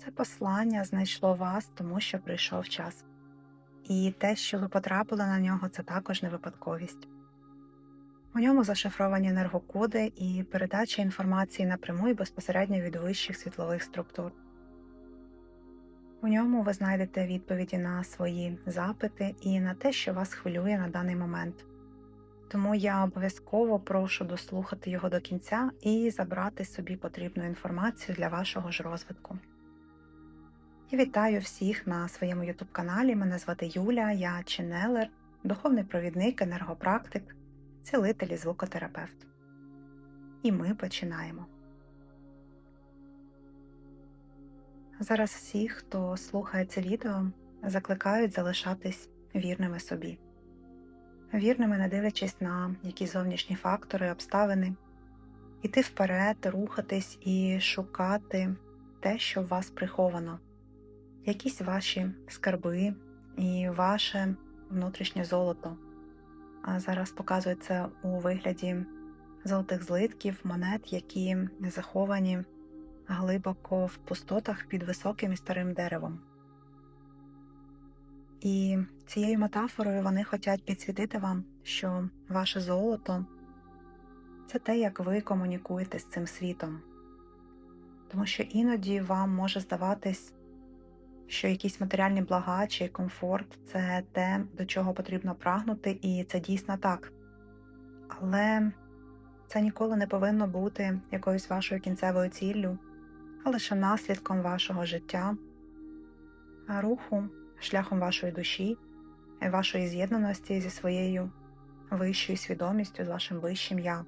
Це послання знайшло вас, тому що прийшов час. І те, що ви потрапили на нього, це також не випадковість. У ньому зашифровані енергокоди і передача інформації напряму і безпосередньо від вищих світлових структур. У ньому ви знайдете відповіді на свої запити і на те, що вас хвилює на даний момент. Тому я обов'язково прошу дослухати його до кінця і забрати собі потрібну інформацію для вашого ж розвитку. Я вітаю всіх на своєму YouTube-каналі. Мене звати Юля, я ченнелер, духовний провідник, енергопрактик, цілитель і звукотерапевт. І ми починаємо. Зараз всі, хто слухає це відео, закликають залишатись вірними собі. Вірними, не дивлячись на якісь зовнішні фактори, обставини. Іти вперед, рухатись і шукати те, що в вас приховано. Якісь ваші скарби і ваше внутрішнє золото. А зараз показується у вигляді золотих злитків, монет, які заховані глибоко в пустотах під високим і старим деревом. І цією метафорою вони хочуть підсвітити вам, що ваше золото – це те, як ви комунікуєте з цим світом. Тому що іноді вам може здаватись, що якісь матеріальні блага чи комфорт – це те, до чого потрібно прагнути, і це дійсно так. Але це ніколи не повинно бути якоюсь вашою кінцевою ціллю, а лише наслідком вашого життя, руху, шляхом вашої душі, вашої з'єднаності зі своєю вищою свідомістю, з вашим вищим «я».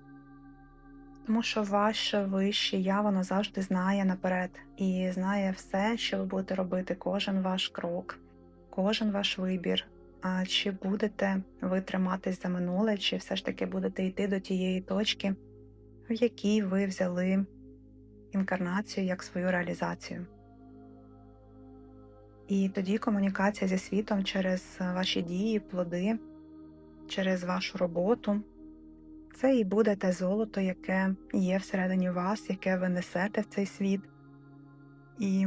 Тому що ваше вище «я», воно завжди знає наперед і знає все, що ви будете робити, кожен ваш крок, кожен ваш вибір. А чи будете ви триматись за минуле, чи все ж таки будете йти до тієї точки, в якій ви взяли інкарнацію як свою реалізацію. І тоді комунікація зі світом через ваші дії, плоди, через вашу роботу – це і буде те золото, яке є всередині вас, яке ви несете в цей світ. І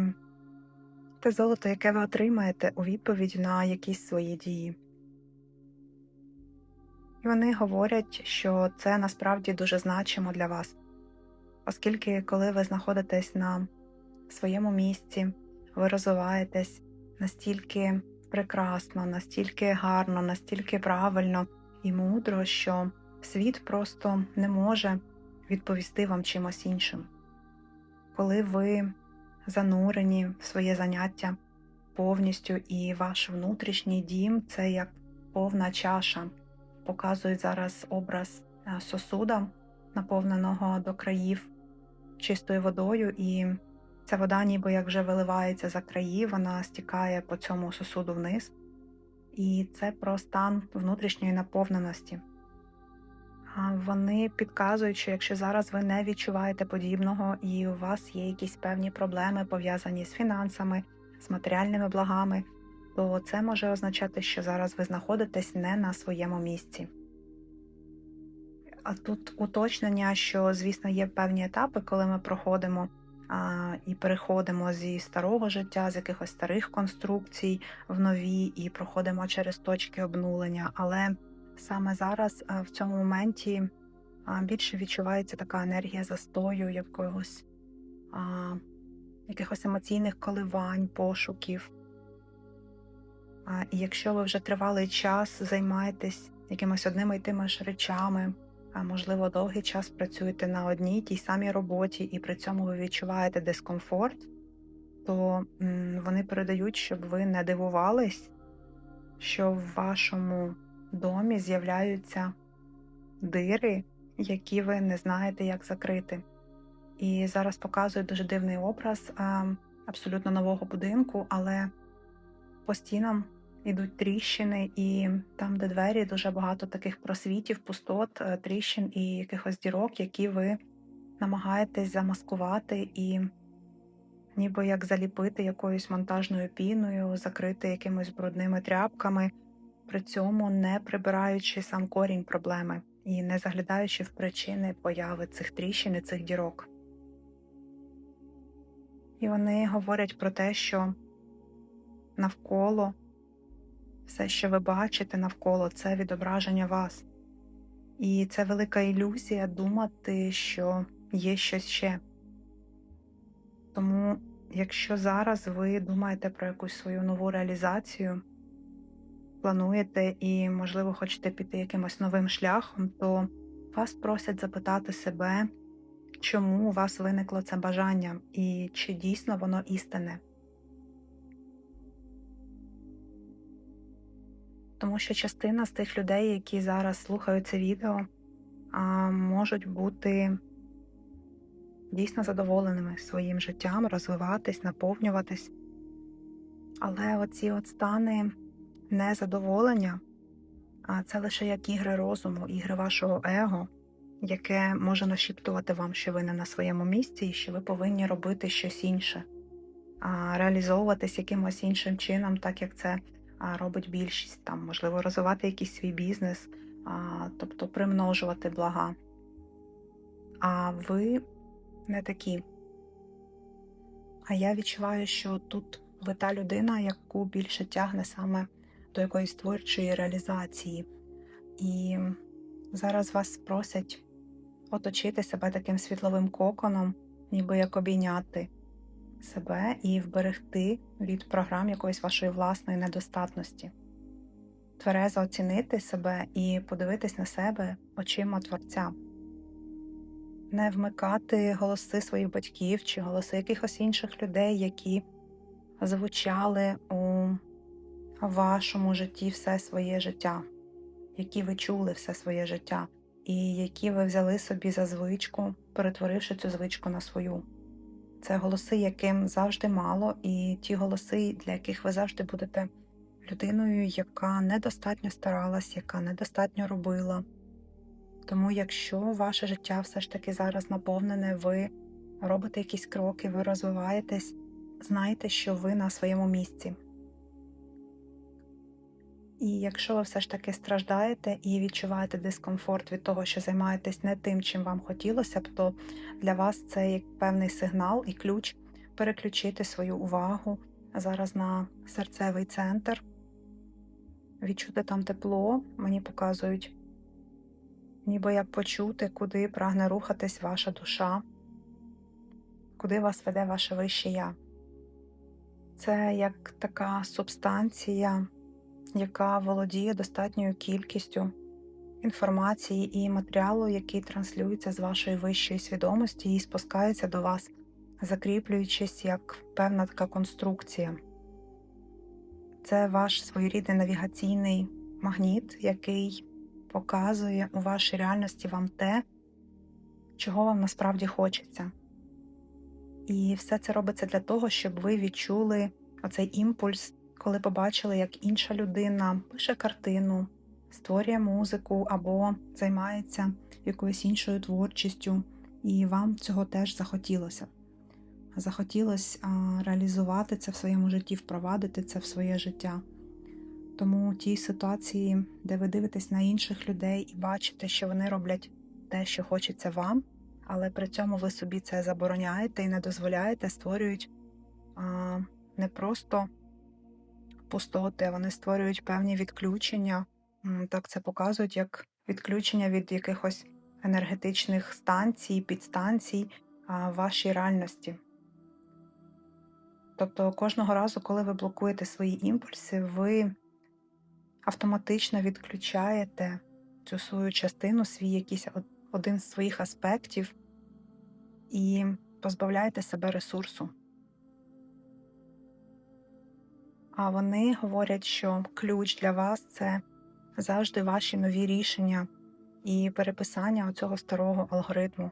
те золото, яке ви отримаєте у відповідь на якісь свої дії. І вони говорять, що це насправді дуже значимо для вас. Оскільки, коли ви знаходитесь на своєму місці, ви розвиваєтесь настільки прекрасно, настільки гарно, настільки правильно і мудро, що світ просто не може відповісти вам чимось іншим. Коли ви занурені в своє заняття повністю, і ваш внутрішній дім – це як повна чаша. Показують зараз образ сосуда, наповненого до країв чистою водою, і ця вода ніби як вже виливається за краї, вона стікає по цьому сосуду вниз. І це про стан внутрішньої наповненості. Вони підказують, що якщо зараз ви не відчуваєте подібного і у вас є якісь певні проблеми, пов'язані з фінансами, з матеріальними благами, то це може означати, що зараз ви знаходитесь не на своєму місці. А тут уточнення, що, звісно, є певні етапи, коли ми проходимо і переходимо зі старого життя, з якихось старих конструкцій в нові, і проходимо через точки обнулення, але саме зараз, в цьому моменті, більше відчувається така енергія застою, якихось емоційних коливань, пошуків. І якщо ви вже тривалий час займаєтесь якимось одними й тими ж речами, а можливо довгий час працюєте на одній тій самій роботі і при цьому ви відчуваєте дискомфорт, то вони передають, щоб ви не дивувались, що в вашому домі з'являються дири, які ви не знаєте, як закрити. І зараз показують дуже дивний образ абсолютно нового будинку, але по стінам ідуть тріщини, і там, де двері, дуже багато таких просвітів, пустот, тріщин і якихось дірок, які ви намагаєтесь замаскувати і ніби як заліпити якоюсь монтажною піною, закрити якимись брудними тряпками, при цьому не прибираючи сам корінь проблеми і не заглядаючи в причини появи цих тріщин і цих дірок. І вони говорять про те, що навколо, все, що ви бачите навколо, це відображення вас. І це велика ілюзія думати, що є щось ще. Тому, якщо зараз ви думаєте про якусь свою нову реалізацію, плануєте і, можливо, хочете піти якимось новим шляхом, то вас просять запитати себе, чому у вас виникло це бажання і чи дійсно воно істинне. Тому що частина з тих людей, які зараз слухають це відео, можуть бути дійсно задоволеними своїм життям, розвиватись, наповнюватись. Але оці стани незадоволення, це лише як ігри розуму, ігри вашого его, яке може нашіптувати вам, що ви не на своєму місці і що ви повинні робити щось інше, реалізовуватись якимось іншим чином, так як це робить більшість, там, можливо, розвивати якийсь свій бізнес, тобто примножувати блага. А ви не такі. А я відчуваю, що тут ви та людина, яку більше тягне саме до якоїсь творчої реалізації. І зараз вас просять оточити себе таким світловим коконом, ніби як обійняти себе і вберегти від програм якоїсь вашої власної недостатності. Тверезо оцінити себе і подивитись на себе очима Творця. Не вмикати голоси своїх батьків чи голоси якихось інших людей, які звучали у вашому житті все своє життя, які ви чули все своє життя, і які ви взяли собі за звичку, перетворивши цю звичку на свою. Це голоси, яким завжди мало, і ті голоси, для яких ви завжди будете людиною, яка недостатньо старалась, яка недостатньо робила. Тому якщо ваше життя все ж таки зараз наповнене, ви робите якісь кроки, ви розвиваєтесь, знайте, що ви на своєму місці. І якщо ви все ж таки страждаєте і відчуваєте дискомфорт від того, що займаєтесь не тим, чим вам хотілося б, то для вас це як певний сигнал і ключ переключити свою увагу зараз на серцевий центр, відчути там тепло, мені показують, ніби як почути, куди прагне рухатись ваша душа, куди вас веде ваше вище я. Це як така субстанція, яка володіє достатньою кількістю інформації і матеріалу, який транслюється з вашої вищої свідомості і спускається до вас, закріплюючись як певна така конструкція. Це ваш своєрідний навігаційний магніт, який показує у вашій реальності вам те, чого вам насправді хочеться. І все це робиться для того, щоб ви відчули оцей імпульс, коли побачили, як інша людина пише картину, створює музику або займається якоюсь іншою творчістю, і вам цього теж захотілося. Захотілося реалізувати це в своєму житті, впровадити це в своє життя. Тому ті ситуації, де ви дивитесь на інших людей і бачите, що вони роблять те, що хочеться вам, але при цьому ви собі це забороняєте і не дозволяєте, створюють не просто пустоти, вони створюють певні відключення. Так це показують, як відключення від якихось енергетичних станцій, підстанцій в вашій реальності. Тобто кожного разу, коли ви блокуєте свої імпульси, ви автоматично відключаєте цю свою частину, свій якийсь один з своїх аспектів і позбавляєте себе ресурсу. А вони говорять, що ключ для вас – це завжди ваші нові рішення і переписання оцього старого алгоритму.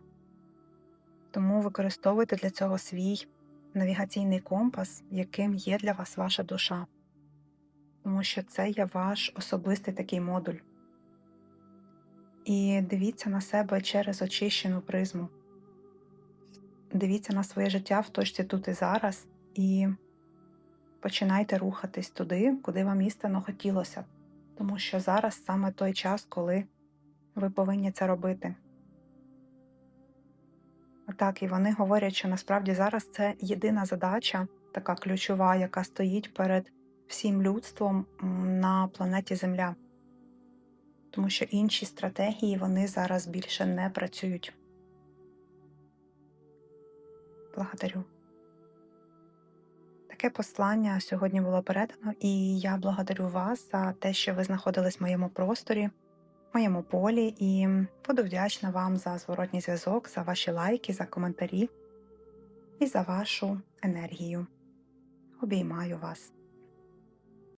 Тому використовуйте для цього свій навігаційний компас, яким є для вас ваша душа. Тому що це є ваш особистий такий модуль. І дивіться на себе через очищену призму. Дивіться на своє життя в точці тут і зараз і починайте рухатись туди, куди вам істинно хотілося. Тому що зараз саме той час, коли ви повинні це робити. Так, і вони говорять, що насправді зараз це єдина задача, така ключова, яка стоїть перед всім людством на планеті Земля. Тому що інші стратегії, вони зараз більше не працюють. Благодарю. Таке послання сьогодні було передано, і я благодарю вас за те, що ви знаходились в моєму просторі, в моєму полі, і буду вдячна вам за зворотній зв'язок, за ваші лайки, за коментарі і за вашу енергію. Обіймаю вас.